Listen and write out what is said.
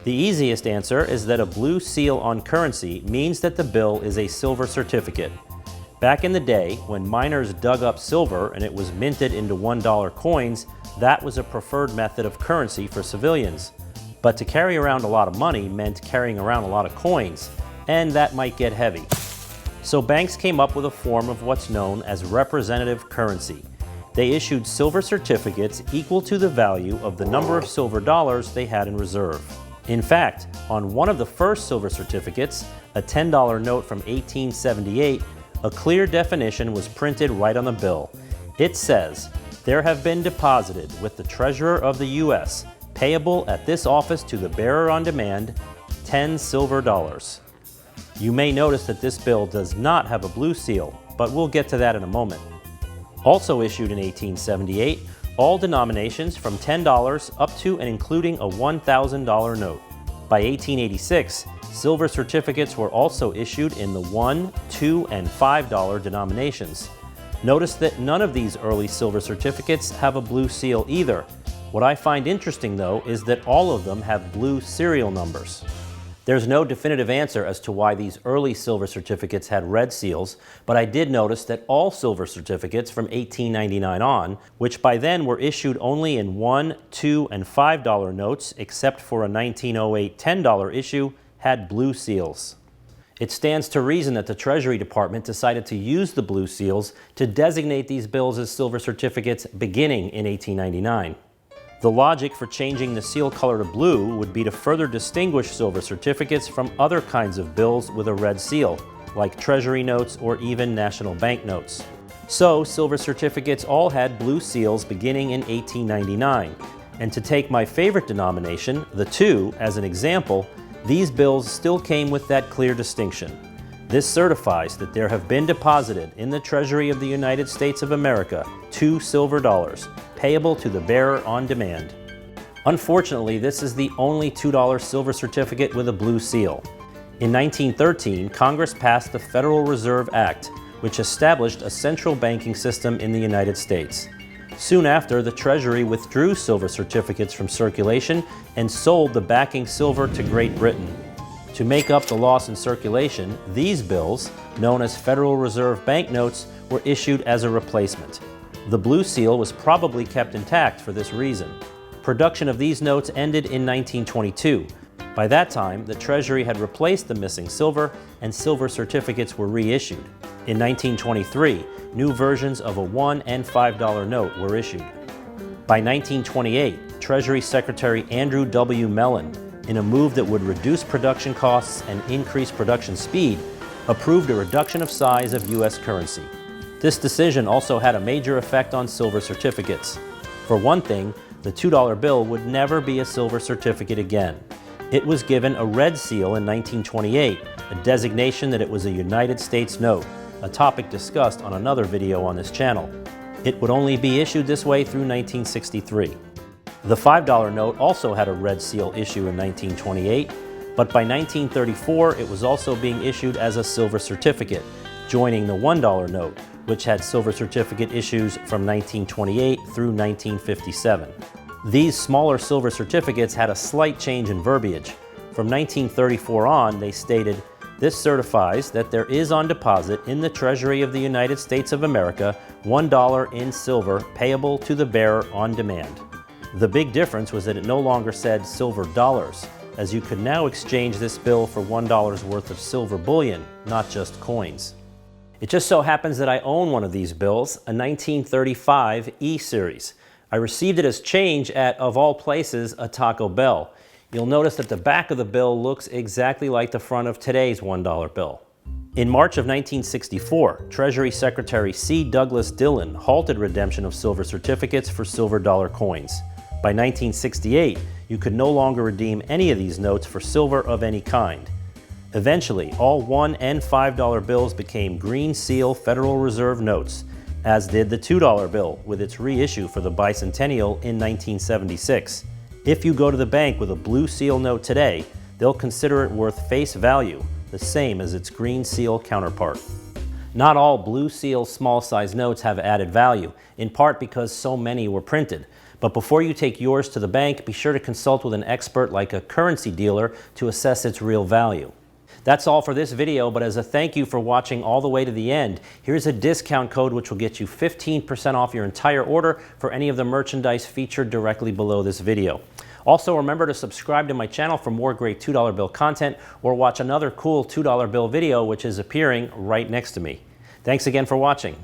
The easiest answer is that a blue seal on currency means that the bill is a silver certificate. Back in the day, when miners dug up silver and it was minted into $1 coins, that was a preferred method of currency for civilians. But to carry around a lot of money meant carrying around a lot of coins, and that might get heavy. So banks came up with a form of what's known as representative currency. They issued silver certificates equal to the value of the number of silver dollars they had in reserve. In fact, on one of the first silver certificates, a $10 note from 1878, a clear definition was printed right on the bill. It says, "There have been deposited with the Treasurer of the U.S., payable at this office to the bearer on demand, 10 silver dollars." You may notice that this bill does not have a blue seal, but we'll get to that in a moment. Also issued in 1878, all denominations from $10 up to and including a $1,000 note. By 1886, silver certificates were also issued in the $1, $2, and $5 denominations. Notice that none of these early silver certificates have a blue seal either. What I find interesting, though, is that all of them have blue serial numbers. There's no definitive answer as to why these early silver certificates had red seals, but I did notice that all silver certificates from 1899 on, which by then were issued only in $1, $2, and $5 notes, except for a 1908 $10 issue, had blue seals. It stands to reason that the Treasury Department decided to use the blue seals to designate these bills as silver certificates beginning in 1899. The logic for changing the seal color to blue would be to further distinguish silver certificates from other kinds of bills with a red seal, like Treasury notes or even national banknotes. So, silver certificates all had blue seals beginning in 1899. And to take my favorite denomination, the 2, as an example, these bills still came with that clear distinction. This certifies that there have been deposited in the Treasury of the United States of America 2 silver dollars, payable to the bearer on demand. Unfortunately, this is the only $2 silver certificate with a blue seal. In 1913, Congress passed the Federal Reserve Act, which established a central banking system in the United States. Soon after, the Treasury withdrew silver certificates from circulation and sold the backing silver to Great Britain. To make up the loss in circulation, these bills, known as Federal Reserve banknotes, were issued as a replacement. The blue seal was probably kept intact for this reason. Production of these notes ended in 1922. By that time, the Treasury had replaced the missing silver, and silver certificates were reissued. In 1923, new versions of a $1 and $5 note were issued. By 1928, Treasury Secretary Andrew W. Mellon, in a move that would reduce production costs and increase production speed, approved a reduction of size of U.S. currency. This decision also had a major effect on silver certificates. For one thing, the $2 bill would never be a silver certificate again. It was given a red seal in 1928, a designation that it was a United States note, a topic discussed on another video on this channel. It would only be issued this way through 1963. The $5 note also had a red seal issue in 1928, but by 1934 it was also being issued as a silver certificate, joining the $1 note, which had silver certificate issues from 1928 through 1957. These smaller silver certificates had a slight change in verbiage. From 1934 on, they stated, "This certifies that there is on deposit in the Treasury of the United States of America $1 in silver payable to the bearer on demand." The big difference was that it no longer said silver dollars, as you could now exchange this bill for $1 worth of silver bullion, not just coins. It just so happens that I own one of these bills, a 1935 E-Series. I received it as change at, of all places, a Taco Bell. You'll notice that the back of the bill looks exactly like the front of today's $1 bill. In March of 1964, Treasury Secretary C. Douglas Dillon halted redemption of silver certificates for silver dollar coins. By 1968, you could no longer redeem any of these notes for silver of any kind. Eventually, all $1 and $5 bills became green seal Federal Reserve notes, as did the $2 bill with its reissue for the bicentennial in 1976. If you go to the bank with a blue seal note today, they'll consider it worth face value, the same as its green seal counterpart. Not all blue seal small size notes have added value, in part because so many were printed, But before you take yours to the bank, be sure to consult with an expert like a currency dealer to assess its real value. That's all for this video, but as a thank you for watching all the way to the end, here's a discount code which will get you 15% off your entire order for any of the merchandise featured directly below this video. Also, remember to subscribe to my channel for more great $2 bill content, or watch another cool $2 bill video which is appearing right next to me. Thanks again for watching.